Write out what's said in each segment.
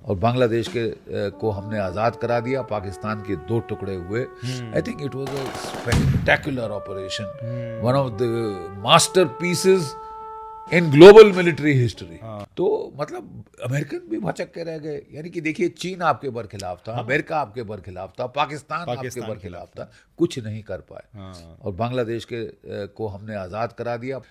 और बांग्लादेश को हमने आज़ाद करा दिया, पाकिस्तान के 2 टुकड़े हुए। I think it was a spectacular operation, one of the master pieces in global military history. तो मतलब अमेरिकन भी भचक के रह गए। यानी कि देखिए, चीन आपके बरखिलाफ था, अमेरिका आपके बरखिलाफ था, पाकिस्तान आपके बरखिलाफ था, कुछ नहीं कर पाए। और बांग्लादेश को हमने आज़ाद करा दिया।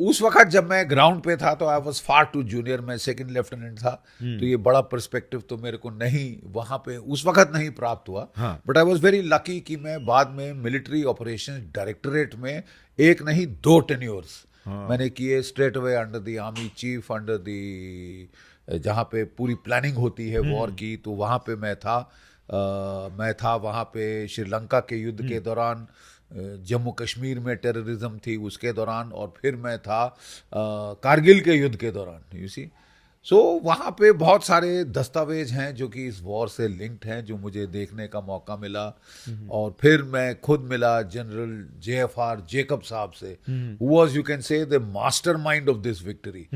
उस वक्त जब मैं ग्राउंड पे था तो I was far too junior, मैं सेकंड लेफ्टिनेंट था, तो ये बड़ा पर्सपेक्टिव तो मेरे को नहीं वहाँ पे उस वक्त नहीं प्राप्त हुआ। But I was very lucky कि मैं बाद में मिलिट्री ऑपरेशन डायरेक्टरेट में एक नहीं 2 टेन्योर्स मैंने किए, straight away under the army chief, under the जहाँ पे पूरी प्लानिंग होती है वॉर की, तो वहाँ पे मैं था वहाँ पे श्रीलंका के युद्ध के दौरान, जम्मू कश्मीर में टेररिज्म थी उसके दौरान, और फिर मैं था कारगिल के युद्ध के दौरान। यू सी, सो वहाँ पे बहुत सारे दस्तावेज हैं जो कि इस वॉर से लिंक्ड हैं, जो मुझे देखने का मौका मिला। और फिर मैं खुद मिला जनरल JFR जेकब साहब से, who was, you can say, the mastermind of this victory.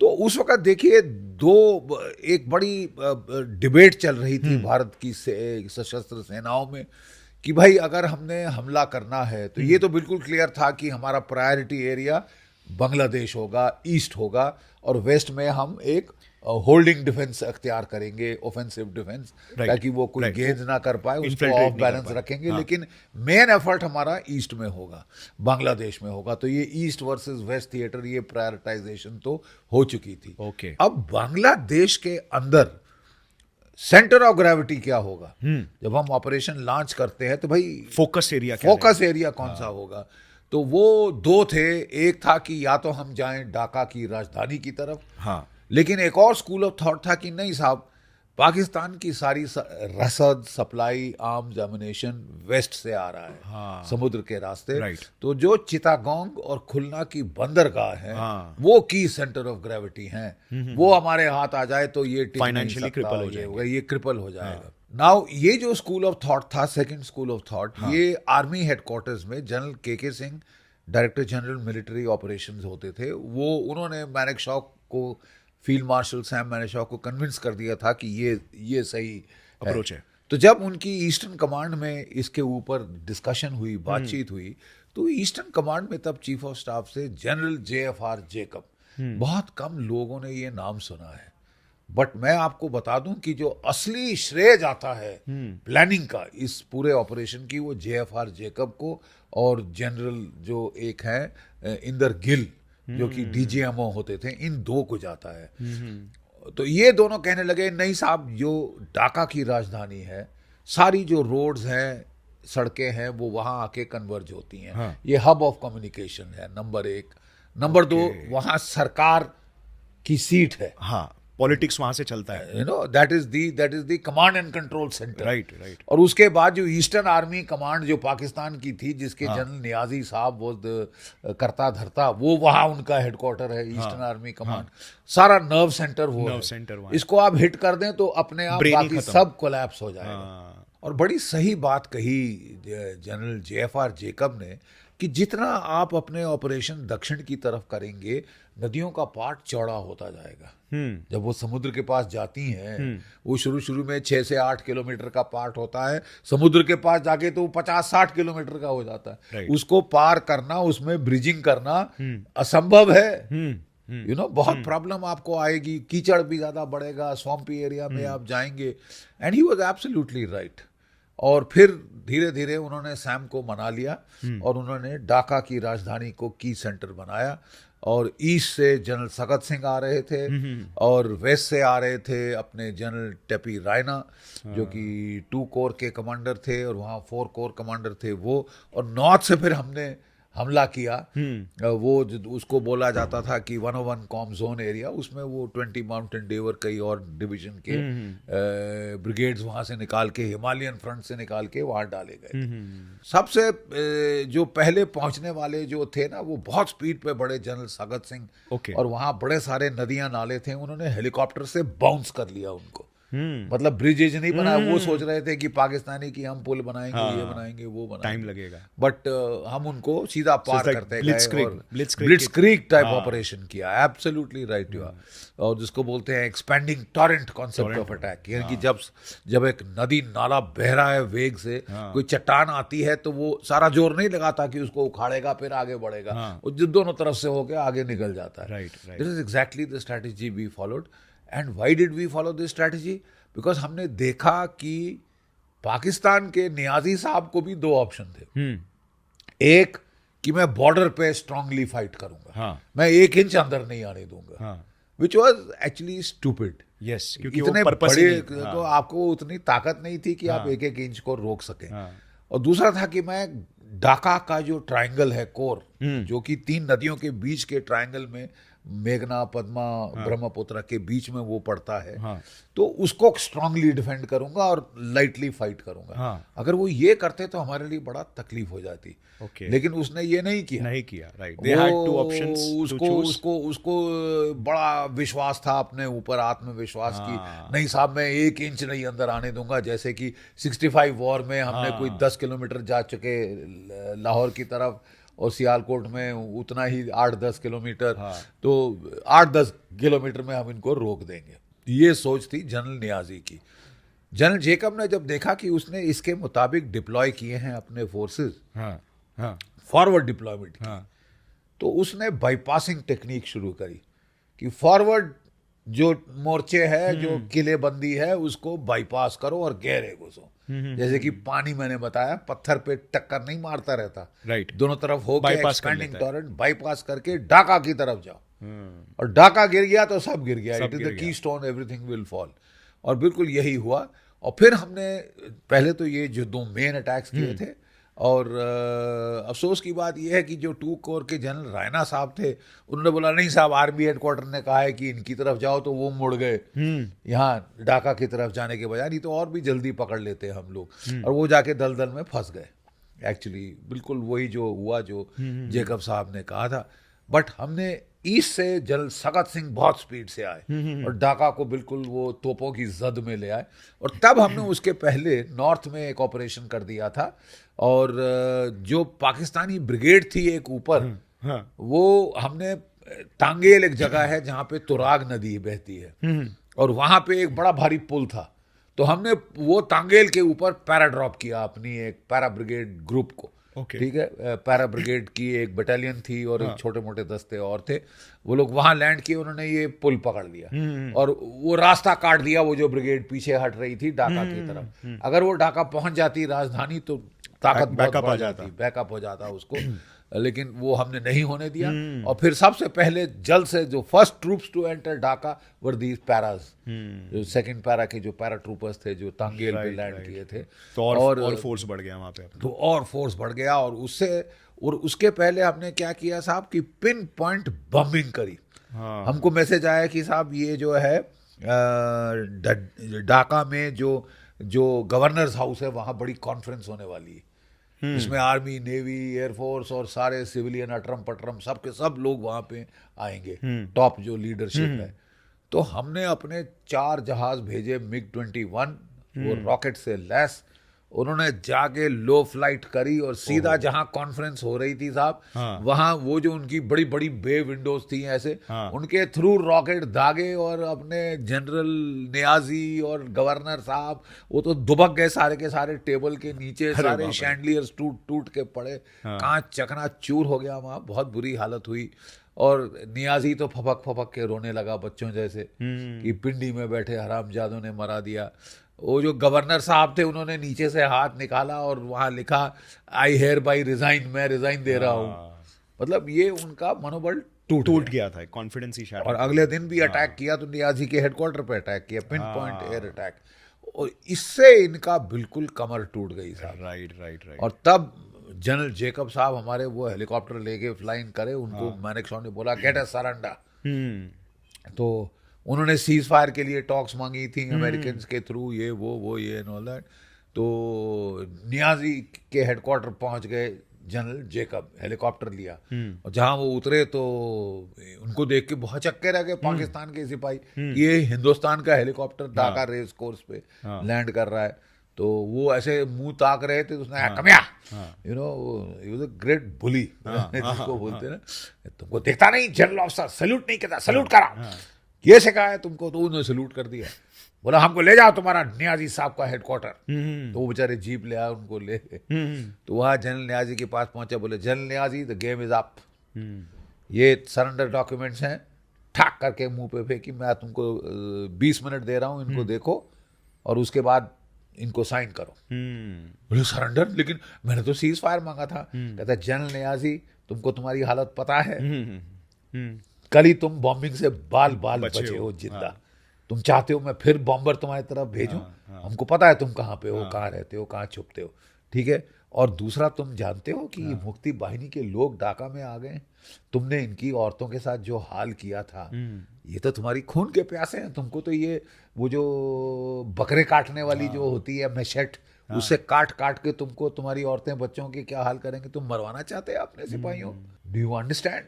तो उस वक्त देखिए, एक बड़ी डिबेट चल रही थी भारत की सशस्त्र सेनाओं में कि भाई अगर हमने हमला करना है तो ये तो बिल्कुल क्लियर था कि हमारा प्रायोरिटी एरिया बांग्लादेश होगा, ईस्ट होगा, और वेस्ट में हम एक होल्डिंग डिफेंस अख्तियार करेंगे, ऑफेंसिव डिफेंस, ताकि वो कोई गेंद ना कर पाए, उसको ऑफ बैलेंस रखेंगे। लेकिन मेन एफर्ट हमारा ईस्ट में होगा, बांग्लादेश में होगा। तो ये ईस्ट वर्सेस वेस्ट थिएटर, ये प्रायोरिटाइजेशन तो हो चुकी थी। अब बांग्लादेश के अंदर सेंटर ऑफ ग्रेविटी क्या होगा? जब हम ऑपरेशन लॉन्च करते हैं तो भाई फोकस एरिया कौन सा होगा? तो वो 2 थे। एक था कि या तो हम जाएं ढाका की राजधानी की तरफ, लेकिन एक और स्कूल ऑफ थॉट था कि नहीं साहब, पाकिस्तान की सारी रसद, सप्लाई, आर्म्स, एमुनेशन वेस्ट से आ रहा है, समुद्र के रास्ते। तो जो चिटागोंग और खुलना की बंदरगाह है, वो की सेंटर ऑफ ग्रेविटी हैं, वो हमारे हाथ आ जाए तो ये फाइनेंशियली क्रिपल हो जाएगा, ये क्रिपल हो जाएगा। नाउ ये जो स्कूल ऑफ थॉट था, सेकंड स्कूल ऑफ थॉट, ये आर्मी हेडक्वार्टर्स में जनरल के Singh, director general military operations होते थे, वो उन्होंने मैनेकशॉ को, फील्ड मार्शल सैम मैनेकशॉ को कन्विंस कर दिया था कि ये सही अप्रोच है। तो जब उनकी ईस्टर्न कमांड में इसके ऊपर डिस्कशन हुई, बातचीत हुई, तो ईस्टर्न कमांड में तब चीफ ऑफ स्टाफ से जनरल JFR जेकब, बहुत कम लोगों ने ये नाम सुना है। बट मैं आपको बता दूं कि जो असली श्रेय जाता है प्लानिंग का इस पूरे ऑपरेशन की, वो JFR जेकब को और जनरल जो एक है इंदर गिल, जो कि DGMO होते थे, इन 2 को जाता है। तो ये दोनों कहने लगे नहीं साहब, जो ढाका की राजधानी है, सारी जो रोड्स हैं, सड़कें हैं, वो वहां आके कन्वर्ज होती हैं। ये हब ऑफ कम्युनिकेशन है, नंबर 1। नंबर 2, वहां सरकार की सीट है, पॉलिटिक्स वहां से चलता है, you know, that is the command and control centre. Right. और उसके बाद जो ईस्टर्न आर्मी कमांड जो पाकिस्तान की थी, जिसके जनरल नियाजी साहब वो करता धरता, वो वहां उनका हेडक्वार्टर है, ईस्टर्न आर्मी कमांड। सारा नर्व सेंटर वो है। इसको आप हिट कर दें तो अपने आप बाकी सब कोलैप्स हो जाएगा। और बड़ी सही बात कही जनरल JFR जेकब ने कि जितना आप अपने ऑपरेशन दक्षिण की तरफ करेंगे, नदियों का पार्ट चौड़ा होता जाएगा। जब वो समुद्र के पास जाती हैं, वो शुरू में 6 से 8 किलोमीटर का पार्ट होता है, समुद्र के पास जाके तो 50-60 किलोमीटर का हो जाता है। उसको पार करना, उसमें ब्रिजिंग करना असंभव है। यू नो, बहुत प्रॉब्लम आपको आएगी, कीचड़ भी ज्यादा बढ़ेगा, स्वम्पी एरिया में आप जाएंगे। And he was absolutely right. और फिर धीरे धीरे उन्होंने सैम को मना लिया और उन्होंने ढाका की राजधानी को की सेंटर बनाया। और ईस्ट से जनरल सगत सिंह आ रहे थे और वेस्ट से आ रहे थे अपने जनरल टेपी रायना, जो कि 2 कोर के कमांडर थे, और वहाँ 4 कोर कमांडर थे वो। और नॉर्थ से फिर हमने हमला किया। वो उसको बोला जाता था कि 101 कॉम जोन एरिया, उसमें वो 20 माउंटेन डेवर कई और डिवीजन के ब्रिगेड्स वहां से निकाल के, हिमालयन फ्रंट से निकाल के वहां डाले गए। सबसे जो पहले पहुंचने वाले जो थे ना, वो बहुत स्पीड पे बड़े जनरल सगत सिंह, और वहां बड़े सारे नदियां नाले थे, उन्होंने हेलीकॉप्टर से बाउंस कर लिया उनको। मतलब ब्रिजेज नहीं बना, वो सोच रहे थे कि पाकिस्तानी की हम पुल बनाएंगे, ये बनाएंगे, वो बनाएंगे, टाइम लगेगा, बट हम उनको सीधा पार करते गए और Blitzkrieg ब्लिट्सक्रीग टाइप ऑपरेशन किया। Absolutely right you are. और जिसको बोलते हैं expanding torrent concept of attack, यानी कि जब एक नदी नाला बह रहा है वेग से, कोई चट्टान आती है तो वो सारा जोर नहीं लगाता कि उसको उखाड़ेगा फिर आगे बढ़ेगा, वो जो दोनों तरफ से होकर आगे निकल जाता है। This is exactly the strategy we followed. And why did we follow this strategy? Because हमने देखा कि पाकिस्तान के नियाजी साहब को भी दो ऑप्शन थे। एक कि मैं बॉर्डर पे स्ट्रांगली फाइट करूंगा, मैं 1 इंच अंदर नहीं आने दूंगा, which was actually stupid. Yes, क्योंकि इतने वो बड़े तो आपको उतनी ताकत नहीं थी कि आप 1-1 इंच को रोक सकें। और दूसरा था कि मैं ढाका का जो ट्रायंगल है कोर, जो कि 3 नदियों के बीच के ट्रायंगल में, मेघना, पद्मा, ब्रह्मपुत्र के बीच में वो पड़ता है, तो उसको स्ट्रांगली डिफेंड करूंगा और लाइटली फाइट करूंगा। अगर वो ये करते तो हमारे लिए बड़ा तकलीफ हो जाती। लेकिन उसने ये नहीं किया। Right, they had 2 options to choose. उसको बड़ा विश्वास था अपने ऊपर, आत्मविश्वास की नहीं साहब मैं 1 इंच नहीं अंदर आने दूंगा। जैसे कि 65 वॉर में हमने कोई 10 किलोमीटर जा चुके लाहौर की तरफ, और सियालकोट में उतना ही 8-10 किलोमीटर, तो 8-10 किलोमीटर में हम इनको रोक देंगे। ये सोच थी जनरल नियाजी की। जनरल जेकब ने जब देखा कि उसने इसके मुताबिक डिप्लॉय किए हैं अपने फोर्सेस, फॉरवर्ड डिप्लॉयमेंट की, तो उसने बाईपासिंग टेक्निक शुरू करी कि फॉरवर्ड जो मोर्चे है, जो किलेबंदी है, उसको बाईपास करो और गहरे घुसो। जैसे कि पानी, मैंने बताया, पत्थर पे टक्कर नहीं मारता रहता, राइट, दोनों तरफ हो गया एक्सपेंडिंग टॉरेंट, बाईपास करके ढाका की तरफ जाओ, और ढाका गिर गया तो सब गिर गया, it is the key stone, everything will fall. और बिल्कुल यही हुआ। और फिर हमने पहले तो ये जो 2 मेन अटैक्स किए थे, और अफसोस की बात यह है कि जो 2 कोर के जनरल रायना साहब थे, उन्होंने बोला नहीं साहब, आर्मी हेडक्वार्टर ने कहा है कि इनकी तरफ जाओ, तो वो मुड़ गए यहाँ ढाका की तरफ जाने के बजाय, नहीं तो और भी जल्दी पकड़ लेते हम लोग, और वो जाके दलदल में फंस गए। एक्चुअली बिल्कुल वही जो हुआ जो जेकब साहब ने कहा था। बट हमने ईस्ट से जनरल सगत सिंह बहुत स्पीड से आए और ढाका को बिल्कुल वो तोपों की जद में ले आए। और तब हमने उसके पहले नॉर्थ में एक ऑपरेशन कर दिया था, और जो पाकिस्तानी ब्रिगेड थी एक ऊपर, वो हमने तांगेल, एक जगह है जहाँ पे तुराग नदी बहती है, और वहाँ पे एक बड़ा भारी पुल था, तो हमने वो तांगेल के ऊपर पैरा ड्रॉप किया अपनी एक पैरा ब्रिगेड ग्रुप को। ठीक है, पैरा ब्रिगेड की एक बटालियन थी और एक छोटे मोटे दस्ते और थे, वो लोग वहां लैंड किए, उन्होंने ये पुल पकड़ लिया और वो रास्ता काट दिया, वो जो ब्रिगेड पीछे हट रही थी ढाका की तरफ। अगर वो ढाका पहुंच जाती राजधानी तो ताकत बैकअप आ जाती, बैकअप हो जाता उसको, लेकिन वो हमने नहीं होने दिया। और फिर सबसे पहले जल्द से जो first troops to enter Dhaka were these paras, जो सेकंड पैरा के जो पैरा ट्रूपर्स थे जो तांगेल पे लैंड किए थे, तो और फोर्स बढ़ गया वहां पे, तो और फोर्स बढ़ गया। और उसके पहले हमने क्या किया साहब कि पिन पॉइंट बम्बिंग करी। हमको मैसेज आया कि साहब ये जो है ढाका में जो गवर्नर्स हाउस है, वहां बड़ी कॉन्फ्रेंस होने वाली है, इसमें आर्मी, नेवी, एयरफोर्स और सारे सिविलियन अटरम पटरम सब के सब लोग वहां पे आएंगे, टॉप जो लीडरशिप है। तो हमने अपने 4 जहाज भेजे MiG-21, वो रॉकेट से लैस, उन्होंने जाके लो फ्लाइट करी और सीधा जहां कॉन्फ्रेंस हो रही थी साहब, वहां वो जो उनकी बड़ी बड़ी बे विंडोज थी ऐसे, उनके थ्रू रॉकेट दागे, और अपने जनरल नियाजी और गवर्नर साहब वो तो दुबक गए सारे के सारे, टेबल के नीचे सारे शैंडलियर्स टूट के पड़े, कांच चकना चूर हो गया, वहां बहुत बुरी हालत हुई। और नियाजी तो फपक के रोने लगा बच्चों जैसे कि पिंडी में बैठे हरामजादों ने मरा दिया। वो जो गवर्नर साहब थे, उन्होंने नीचे से हाथ निकाला और वहां लिखा आई हेयर बाई रिजाइन, मैं रिजाइन दे रहा हूँ। मतलब ये उनका मनोबल टूट गया था, कॉन्फिडेंस ही शायद। और अगले दिन भी अटैक किया, तो नियाजी के हेडक्वार्टर पे अटैक किया, पिन पॉइंट एयर अटैक, और इससे इनका बिल्कुल कमर टूट गई साहब। राइट। और तब जनरल जेकब साहब हमारे वो हेलीकॉप्टर लेके फ्लाइंग करे, उनको मैनेक्शॉ ने बोला गेट अ सरेंडर। तो उन्होंने सीज फायर के लिए टॉक्स मांगी थी अमेरिकन के थ्रू, ये वो ये एंड ऑल दैट। तो नियाजी के हेडक्वार्टर पहुंच गए जनरल जेकब हेलीकॉप्टर लिया, और जहां वो उतरे तो उनको देख के बहुत चक्के रह गए पाकिस्तान के सिपाही, ये हिंदुस्तान का हेलीकॉप्टर ढाका रेस कोर्स पे लैंड कर रहा है। तो वो ऐसे मुंह ताक रहे थे, तो उसने कमिया, you know, he was a great bully जिसको बोलते हैं ना, तुमको देखता नहीं जनरल ऑफिसर सैल्यूट नहीं करता, सैल्यूट करा, ये सिखाया है तुमको? तो उन्होंने सैल्यूट कर दिया, बोला हमको ले जाओ तुम्हारा नियाजी साहब का हेडक्वार्टर। तो वो बेचारे जीप ले आए, उनको ले गए। तो वहाँ जनरल नियाजी के पास पहुंचे, बोले general Niazi the game is up, ये सरेंडर डॉक्यूमेंट्स हैं, ठाक करके मुंह पे फेंकी, मैं तुमको 20 मिनट दे रहा हूँ, इनको देखो और उसके बाद इनको साइन करो। बोले सरेंडर, लेकिन मैंने तो सीज फायर मांगा था। कहता जनरल नियाजी तुमको तुम्हारी हालत पता है, कल ही तुम बॉम्बिंग से बाल बाल बचे हो जिंदा, तुम चाहते हो मैं फिर बॉम्बर तुम्हारी तरफ भेजूं? हमको पता है तुम कहाँ पे हो, कहाँ रहते हो, कहाँ छुपते हो, ठीक है। और दूसरा, तुम जानते हो कि मुक्ति बाहिनी के लोग ढाका में आ गए, तुमने इनकी औरतों के साथ जो हाल किया था, ये तो तुम्हारी खून के प्यासे हैं, तुमको तो ये वो जो बकरे काटने वाली जो होती है मैशेट, उससे काट काट के तुमको तुम्हारी औरतें बच्चों के क्या हाल करेंगे, तुम मरवाना चाहते हैं अपने सिपाहियों, डू यू अंडरस्टैंड?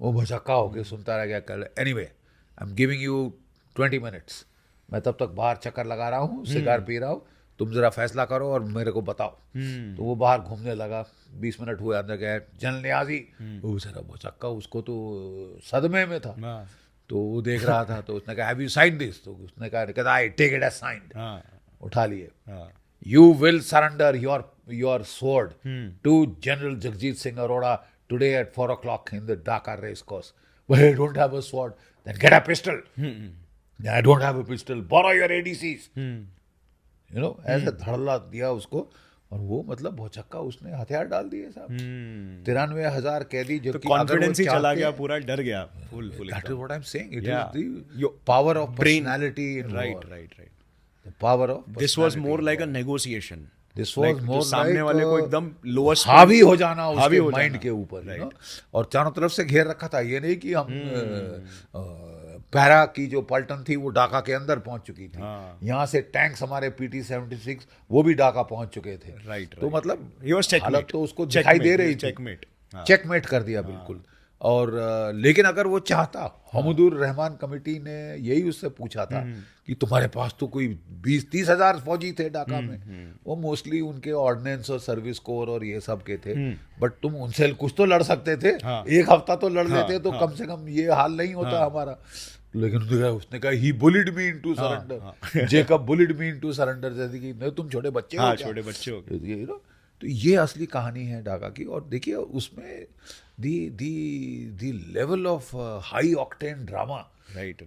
वो भचक्का होके सुनता रह गया। कल anyway I am giving you 20 minutes, मैं तब तक बाहर चक्कर लगा रहा हूँ, सिगार पी रहा हूँ, तुम जरा फैसला करो और मेरे को बताओ। तो वो बाहर घूमने लगा, 20 मिनट हुए, अंदर गए जनरल नियाजी, वो बेचारा भचक्का, उसको तो सदमे में था, तो वो देख रहा था, तो उसने कहा हैव यू साइंड दिस? तो उसने कहा I take it as signed, उठा लिए, you will surrender your sword to general Jagjit Singh Arora today at 4 o'clock in the Dhaka race course. Well, I don't have a sword. Then get a pistol. I don't have a pistol. Borrow your ADCs. You know, ऐसे धड़ल्ला दिया उसको, और वो मतलब भौचक्का, उसने हथियार डाल दिए साहब। 93,000 कैदी, जो तो कॉन्फिडेंस ही चला गया, पूरा डर गया, full That is what I'm saying. It is the power of personality in war. Right. The power of This was more like a negotiation. This was more सामने like वाले को एकदम लोएस्ट हावी हो जाना उसके माइंड के ऊपर, you know? और चारों तरफ से घेर रखा था, ये नहीं कि हम पैरा की जो पलटन थी वो ढाका के अंदर पहुंच चुकी थी, यहाँ से टैंक्स हमारे PT-76 वो भी ढाका पहुंच चुके थे। राइट, तो मतलब हालत हालत तो उसको दिखाई दे रही थी, चेकमेट कर दिया बिल्कुल। और लेकिन अगर वो चाहता, हमदुर रहमान कमेटी ने यही उससे पूछा था कि तुम्हारे पास तो कोई 20-30 हजार फौजी थे ढाका में, वो मोस्टली उनके ऑर्डिनेंस और सर्विस कोर और ये सब के थे, बट तुम उनसे कुछ तो लड़ सकते थे, एक हफ्ता तो लड़ लेते, तो कम से कम ये हाल नहीं होता हमारा। लेकिन उसने कहा he bullied me into surrender, Jacob bullied me into surrender, जैसे कि नहीं तुम छोटे बच्चे हो, छोटे बच्चे हो। तो ये असली कहानी है ढाका की। और देखिए उसमें the level of high octane drama, right,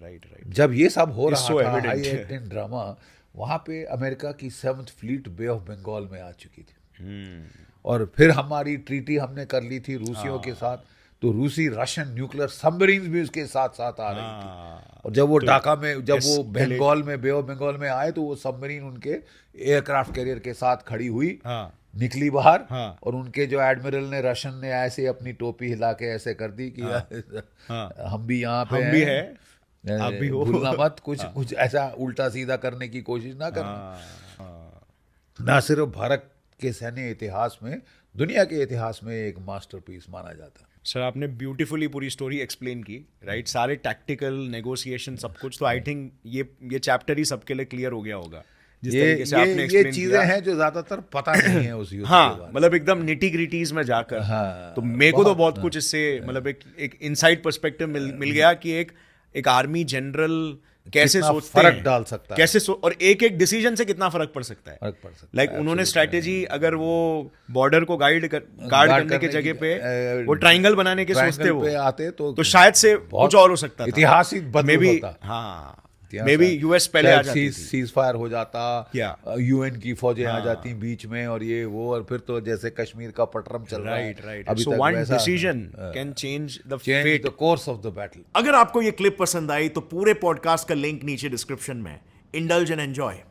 जब ये सब हो रहा था, हाई ऑक्टेन ड्रामा, वहाँ पे अमेरिका की 7th fleet bay of Bengal में आ चुकी थी, और फिर हमारी ट्रीटी हमने कर ली थी रूसियों के साथ, तो रूसी रशियन न्यूक्लियर सबमरीन्स भी उसके साथ साथ आ रही थी। और जब वो ढाका में, जब वो बंगाल में, बे ऑफ बंगाल में आए, तो वो सबमरीन उनके एयरक्राफ्ट कैरियर के साथ खड़ी हुई, निकली बाहर, और उनके जो एडमिरल ने, रशियन ने ऐसे अपनी टोपी हिला के ऐसे कर दी कि हम भी यहाँ पे हैं, आप भी हो, भूलना मत, कुछ ऐसा उल्टा सीधा करने की कोशिश ना करना। ना सिर्फ भारत के सैन्य इतिहास में, दुनिया के इतिहास में एक मास्टरपीस माना जाता है। सर आपने ब्यूटीफुली पूरी स्टोरी एक्सप्लेन की, राइट, सारे टैक्टिकल नेगोशिएशन सब कुछ, तो आई थिंक ये चैप्टर ही सबके लिए क्लियर हो गया होगा। ये चीजें हैं जो ज्यादातर पता नहीं है उस युद्ध हाँ, मतलब एकदम निटी ग्रिटीज में जाकर, तो मेरे को तो बहुत कुछ इससे मतलब एक इनसाइड पर्सपेक्टिव मिल गया कि एक आर्मी जनरल कैसे सोचते फर्क डाल सकता है, कैसे और एक डिसीजन से कितना फर्क पड़ सकता है, लाइक उन्होंने स्ट्रैटेजी, अगर वो बॉर्डर को गार्ड करने की जगह पे वो ट्राइंगल बनाने के सोचते हो आते तो शायद से कुछ और हो सकता था, इतिहास ही बदल होता। हाँ, मे बी यूएस पहले आ जाती थी, सीज फायर हो जाता, यूएन की फौजें आ जाती बीच में, और ये वो, और फिर तो जैसे कश्मीर का पटरम चल रहा है, right. So one decision can change the fate, the course of the battle. अगर आपको ये क्लिप पसंद आई तो पूरे पॉडकास्ट का लिंक नीचे डिस्क्रिप्शन में, इंडल्ज एंड एंजॉय।